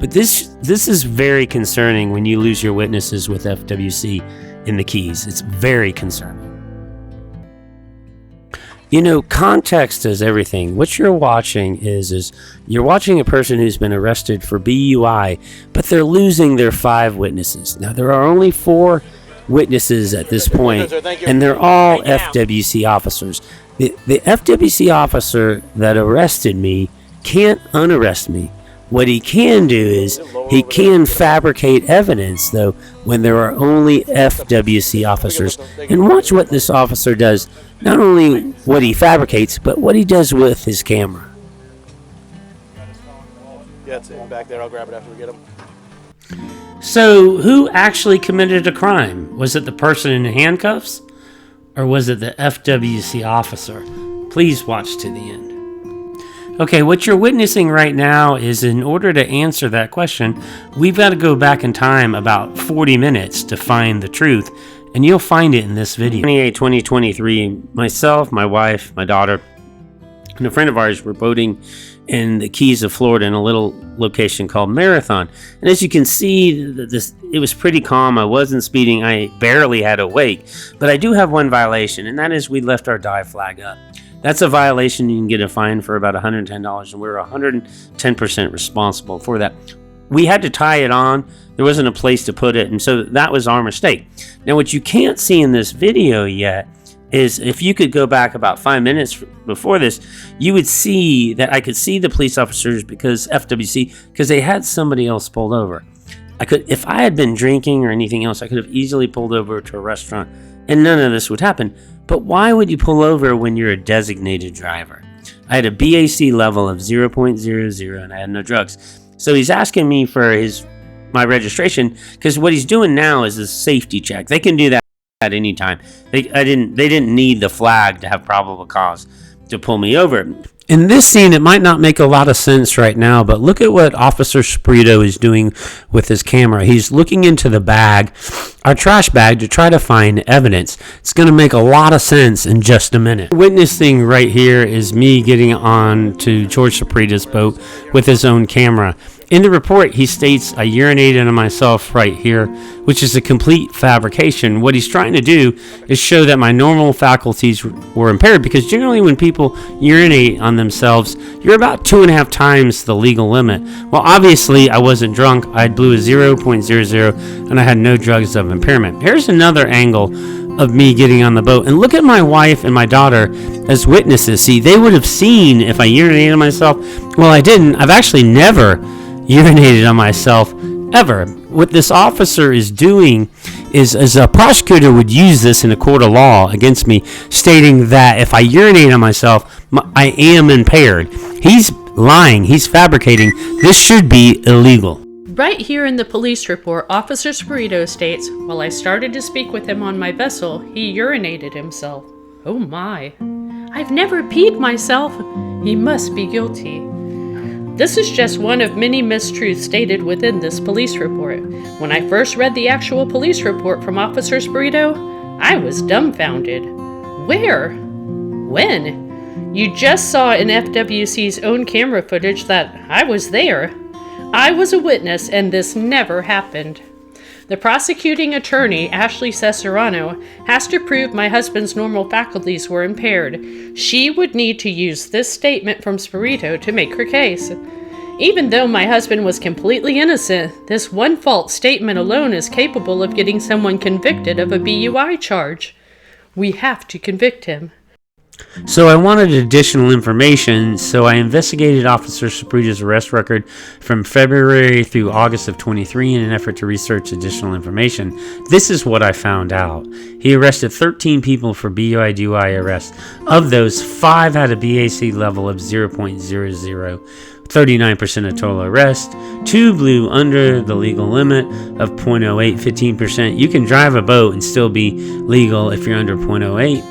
But this is very concerning when you lose your witnesses with FWC in the Keys. It's very concerning. You know, context is everything. What you're watching is you're watching a person who's been arrested for BUI, but they're losing their 5 witnesses. Now, there are only 4 witnesses at this point, and they're all FWC officers. The FWC officer that arrested me can't unarrest me. What he can do is he can fabricate evidence, though, when there are only FWC officers. And watch what this officer does. Not only what he fabricates, but what he does with his camera. Yeah, it's back there. I'll grab it after we get him. So, who actually committed a crime? Was it the person in handcuffs? Or was it the FWC officer? Please watch to the end. Okay, what you're witnessing right now is, in order to answer that question, we've got to go back in time about 40 minutes to find the truth, and you'll find it in this video. 2023, myself, my wife, my daughter, and a friend of ours were boating in the Keys of Florida in a little location called Marathon. And as you can see, it was pretty calm. I wasn't speeding. I barely had a wake. But I do have one violation, and that is we left our dive flag up. That's a violation. You can get a fine for about $110, and we're 110% responsible for that. We had to tie it on. There wasn't a place to put it, and so that was our mistake. Now, what you can't see in this video yet is, if you could go back about 5 minutes before this, you would see that I could see the police officers because they had somebody else pulled over. If I had been drinking or anything else, I could have easily pulled over to a restaurant, and none of this would happen. But why would you pull over when you're a designated driver? I had a BAC level of 0.00 and I had no drugs. So he's asking me for my registration, because what he's doing now is a safety check. They can do that at any time. They didn't need the flag to have probable cause to pull me over. In this scene, it might not make a lot of sense right now, but look at what Officer Sprito is doing with his camera. He's looking into the bag, our trash bag, to try to find evidence. It's going to make a lot of sense in just a minute. Witnessing right here is me getting on to George Sprito's boat with his own camera. In the report, he states, I urinated on myself right here, which is a complete fabrication. What he's trying to do is show that my normal faculties were impaired, because generally when people urinate on themselves, you're about 2.5 times the legal limit. Well, obviously, I wasn't drunk. I blew a 0.00, and I had no drugs of impairment. Here's another angle of me getting on the boat. And look at my wife and my daughter as witnesses. See, they would have seen if I urinated on myself. Well, I didn't. I've actually never urinated on myself ever. What this officer is doing is, as a prosecutor would use this in a court of law against me, stating that if I urinate on myself, I am impaired. He's lying. He's fabricating. This should be illegal. Right here in the police report, Officer Sprito states, while I started to speak with him on my vessel, he urinated himself. Oh my. I've never peed myself. He must be guilty. This is just one of many mistruths stated within this police report. When I first read the actual police report from Officer Sprito, I was dumbfounded. Where? When? You just saw in FWC's own camera footage that I was there. I was a witness, and this never happened. The prosecuting attorney, Ashley Cesarano, has to prove my husband's normal faculties were impaired. She would need to use this statement from Sprito to make her case. Even though my husband was completely innocent, this one false statement alone is capable of getting someone convicted of a BUI charge. We have to convict him. So I wanted additional information, so I investigated Officer Sprito's arrest record from February through August of 23 in an effort to research additional information. This is what I found out. He arrested 13 people for BUI DUI arrests. Of those, 5 had a BAC level of 0.00. 39% of total arrest. 2 blew under the legal limit of 0.08, 15%. You can drive a boat and still be legal if you're under 0.08.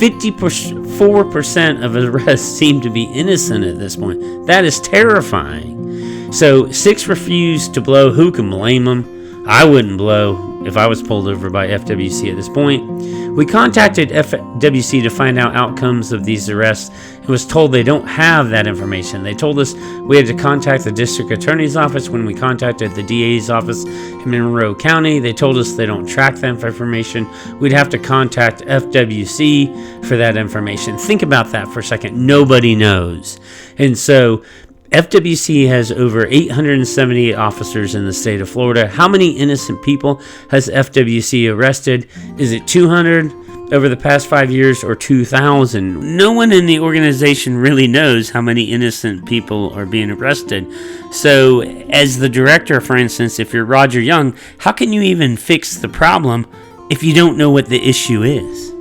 54% of arrests seem to be innocent at this point. That is terrifying. So 6 refused to blow. Who can blame them? I wouldn't blow if I was pulled over by FWC at this point. We contacted FWC to find out outcomes of these arrests and was told they don't have that information. They told us we had to contact the district attorney's office. When we contacted the DA's office in Monroe County, they told us they don't track that information. We'd have to contact FWC for that information. Think about that for a second. Nobody knows. And so FWC has over 878 officers in the state of Florida. How many innocent people has FWC arrested? Is it 200 over the past 5 years or 2,000? No one in the organization really knows how many innocent people are being arrested. So as the director, for instance, if you're Roger Young, how can you even fix the problem if you don't know what the issue is?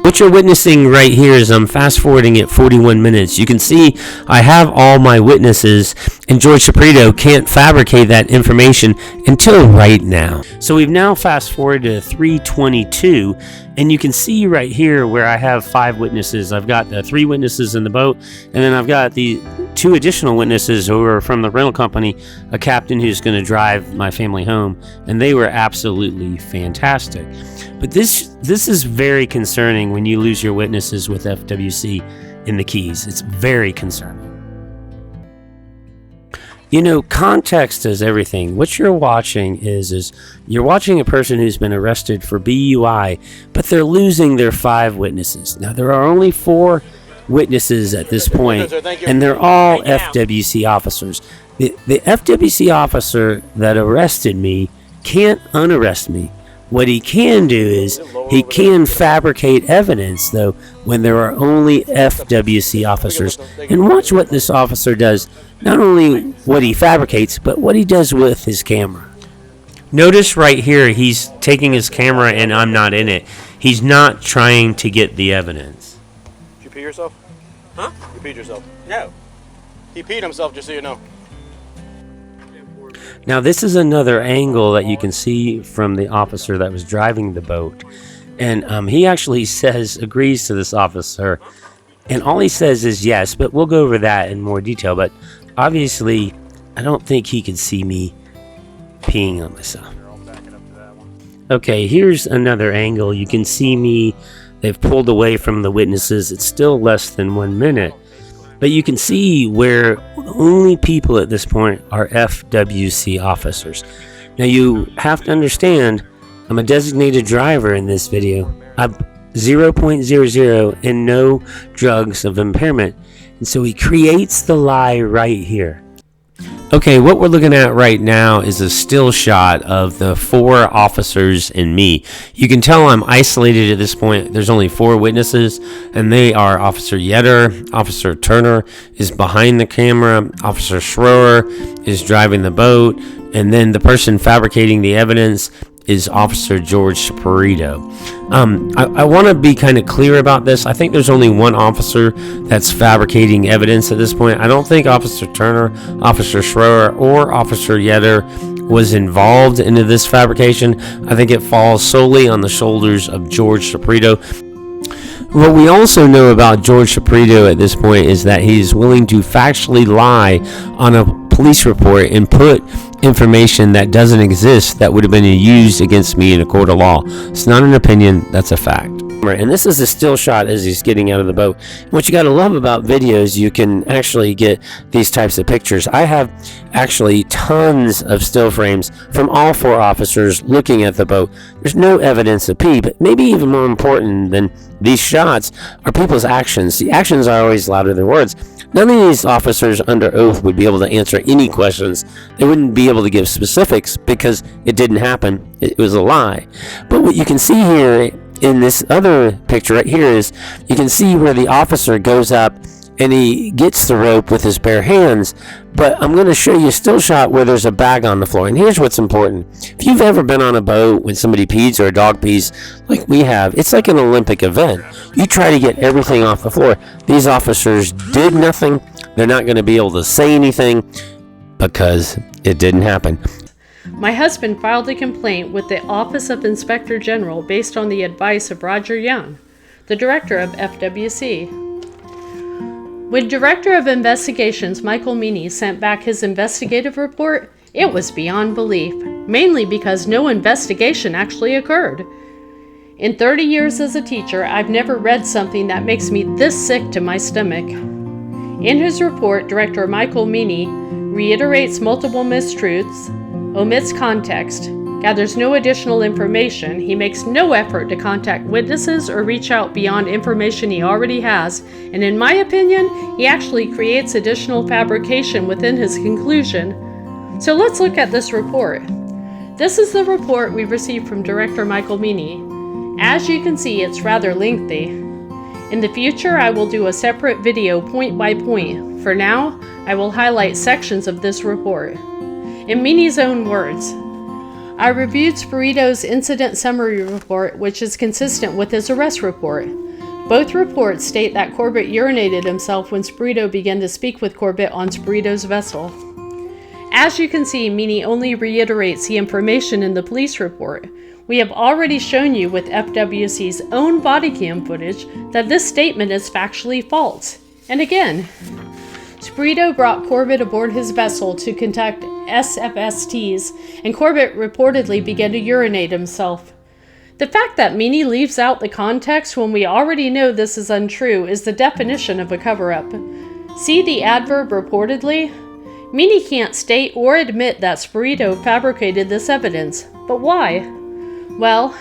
What you're witnessing right here is I'm fast forwarding at 41 minutes. You can see I have all my witnesses, and George Saprito can't fabricate that information until right now. So we've now fast forwarded to 3:22, and you can see right here where I have 5 witnesses. I've got the 3 witnesses in the boat, and then I've got the 2 additional witnesses who are from the rental company, a captain who's going to drive my family home, and they were absolutely fantastic. But this is very concerning when you lose your witnesses with FWC in the Keys. It's very concerning. You know, context is everything. What you're watching is you're watching a person who's been arrested for BUI, but they're losing their 5 witnesses. Now, there are only 4 witnesses at this point, and they're all FWC officers. The FWC officer that arrested me can't unarrest me. What he can do is he can fabricate evidence, though, when there are only FWC officers. And watch what this officer does. Not only what he fabricates, but what he does with his camera. Notice right here, he's taking his camera and I'm not in it. He's not trying to get the evidence. Did you pee yourself? Huh? You peed yourself. No. He peed himself, just so you know. Now this is another angle that you can see from the officer that was driving the boat. And he actually agrees to this officer. And all he says is yes, but we'll go over that in more detail. But obviously, I don't think he could see me peeing on myself. Okay, here's another angle. You can see me. They've pulled away from the witnesses. It's still less than 1 minute. But you can see where the only people at this point are FWC officers. Now you have to understand, I'm a designated driver in this video. I'm 0.00 and no drugs of impairment. And so he creates the lie right here. Okay, what we're looking at right now is a still shot of the 4 officers and me. You can tell I'm isolated at this point. There's only 4 witnesses, and they are Officer Yetter, Officer Turner is behind the camera, Officer Schroer is driving the boat, and then the person fabricating the evidence is Officer George Saprito. I want to be kind of clear about this. I think there's only one officer that's fabricating evidence at this point. I don't think Officer Turner, Officer Schroer, or Officer Yetter was involved into this fabrication. I think it falls solely on the shoulders of George Saprito. What we also know about George Saprito at this point is that he's willing to factually lie on a police report and put information that doesn't exist that would have been used against me in a court of law. It's not an opinion, that's a fact. And this is a still shot as he's getting out of the boat. What you got to love about videos, you can actually get these types of pictures. I have actually tons of still frames from all 4 officers looking at the boat. There's no evidence of pee, but maybe even more important than these shots are people's actions. The actions are always louder than words. None of these officers under oath would be able to answer any questions. They wouldn't be able to give specifics because it didn't happen. It was a lie. But what you can see here in this other picture right here is you can see where the officer goes up and he gets the rope with his bare hands. But I'm going to show you a still shot where there's a bag on the floor. And here's what's important. If you've ever been on a boat when somebody pees or a dog pees like we have, it's like an Olympic event. You try to get everything off the floor. These officers did nothing. They're not going to be able to say anything because it didn't happen. My husband filed a complaint with the Office of Inspector General based on the advice of Roger Young, the director of FWC. When Director of Investigations Michael Meaney sent back his investigative report, it was beyond belief, mainly because no investigation actually occurred. In 30 years as a teacher, I've never read something that makes me this sick to my stomach. In his report, Director Michael Meaney reiterates multiple mistruths, omits context, gathers no additional information, he makes no effort to contact witnesses or reach out beyond information he already has, and in my opinion, he actually creates additional fabrication within his conclusion. So let's look at this report. This is the report we received from Director Michael Meaney. As you can see, it's rather lengthy. In the future, I will do a separate video point by point. For now, I will highlight sections of this report. In Meaney's own words, I reviewed Spirito's incident summary report, which is consistent with his arrest report. Both reports state that Corbett urinated himself when Spirito began to speak with Corbett on Spirito's vessel. As you can see, Meaney only reiterates the information in the police report. We have already shown you with FWC's own body cam footage that this statement is factually false. And again, Spirito brought Corbett aboard his vessel to conduct SFSTs, and Corbett reportedly began to urinate himself. The fact that Meaney leaves out the context when we already know this is untrue is the definition of a cover-up. See the adverb reportedly? Meaney can't state or admit that Spirito fabricated this evidence. But why? Well,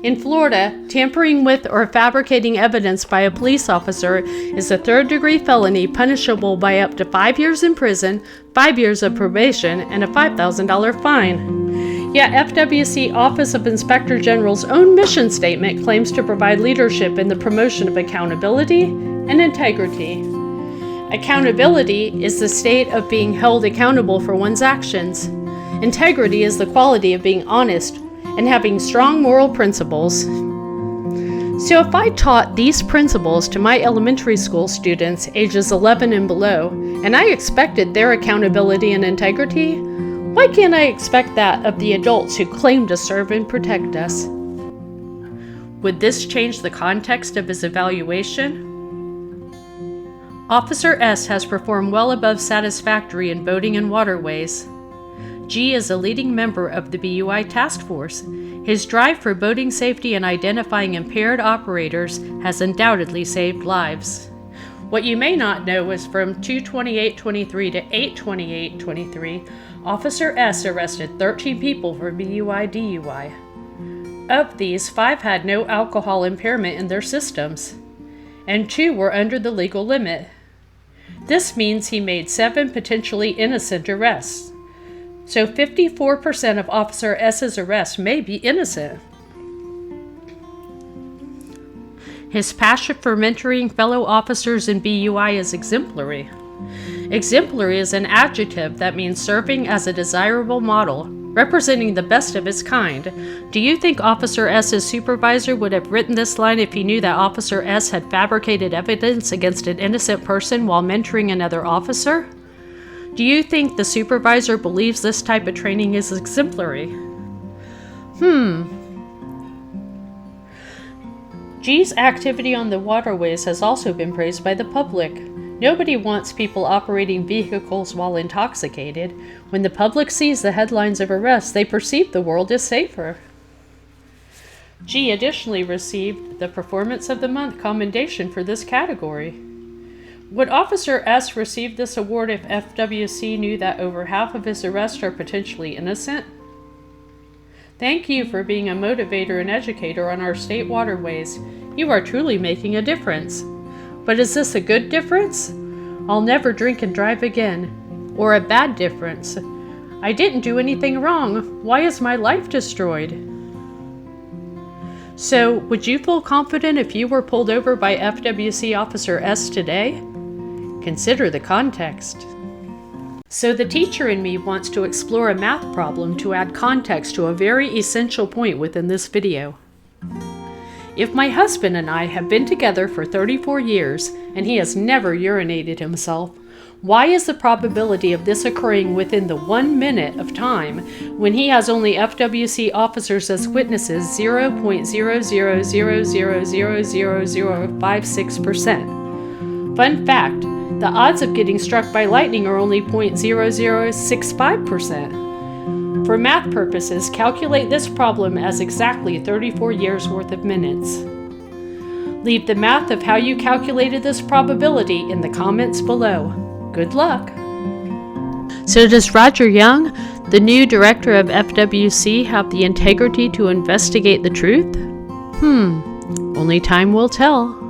in Florida, tampering with or fabricating evidence by a police officer is a third-degree felony punishable by up to 5 years in prison, 5 years of probation, and a $5,000 fine. Yet FWC Office of Inspector General's own mission statement claims to provide leadership in the promotion of accountability and integrity. Accountability is the state of being held accountable for one's actions. Integrity is the quality of being honest and having strong moral principles. So if I taught these principles to my elementary school students ages 11 and below, and I expected their accountability and integrity, why can't I expect that of the adults who claim to serve and protect us? Would this change the context of his evaluation? Officer S has performed well above satisfactory in boating and waterways. G is a leading member of the BUI task force. His drive for boating safety and identifying impaired operators has undoubtedly saved lives. What you may not know is from 2/28/23 to 8/28/23, Officer S arrested 13 people for BUI DUI. Of these, 5 had no alcohol impairment in their systems, and 2 were under the legal limit. This means he made 7 potentially innocent arrests. So 54% of Officer S's arrests may be innocent. His passion for mentoring fellow officers in BUI is exemplary. Exemplary is an adjective that means serving as a desirable model, representing the best of its kind. Do you think Officer S's supervisor would have written this line if he knew that Officer S had fabricated evidence against an innocent person while mentoring another officer? Do you think the supervisor believes this type of training is exemplary? G's activity on the waterways has also been praised by the public. Nobody wants people operating vehicles while intoxicated. When the public sees the headlines of arrests, they perceive the world as safer. G additionally received the Performance of the Month commendation for this category. Would Officer S receive this award if FWC knew that over half of his arrests are potentially innocent? Thank you for being a motivator and educator on our state waterways. You are truly making a difference. But is this a good difference? I'll never drink and drive again. Or a bad difference? I didn't do anything wrong. Why is my life destroyed? So, would you feel confident if you were pulled over by FWC Officer S today? Consider the context. So the teacher in me wants to explore a math problem to add context to a very essential point within this video. If my husband and I have been together for 34 years and he has never urinated himself, why is the probability of this occurring within the 1 minute of time when he has only FWC officers as witnesses 0.00000056%? Fun fact, the odds of getting struck by lightning are only 0.0065%. For math purposes, calculate this problem as exactly 34 years worth of minutes. Leave the math of how you calculated this probability in the comments below. Good luck! So does Roger Young, the new director of FWC, have the integrity to investigate the truth? Only time will tell.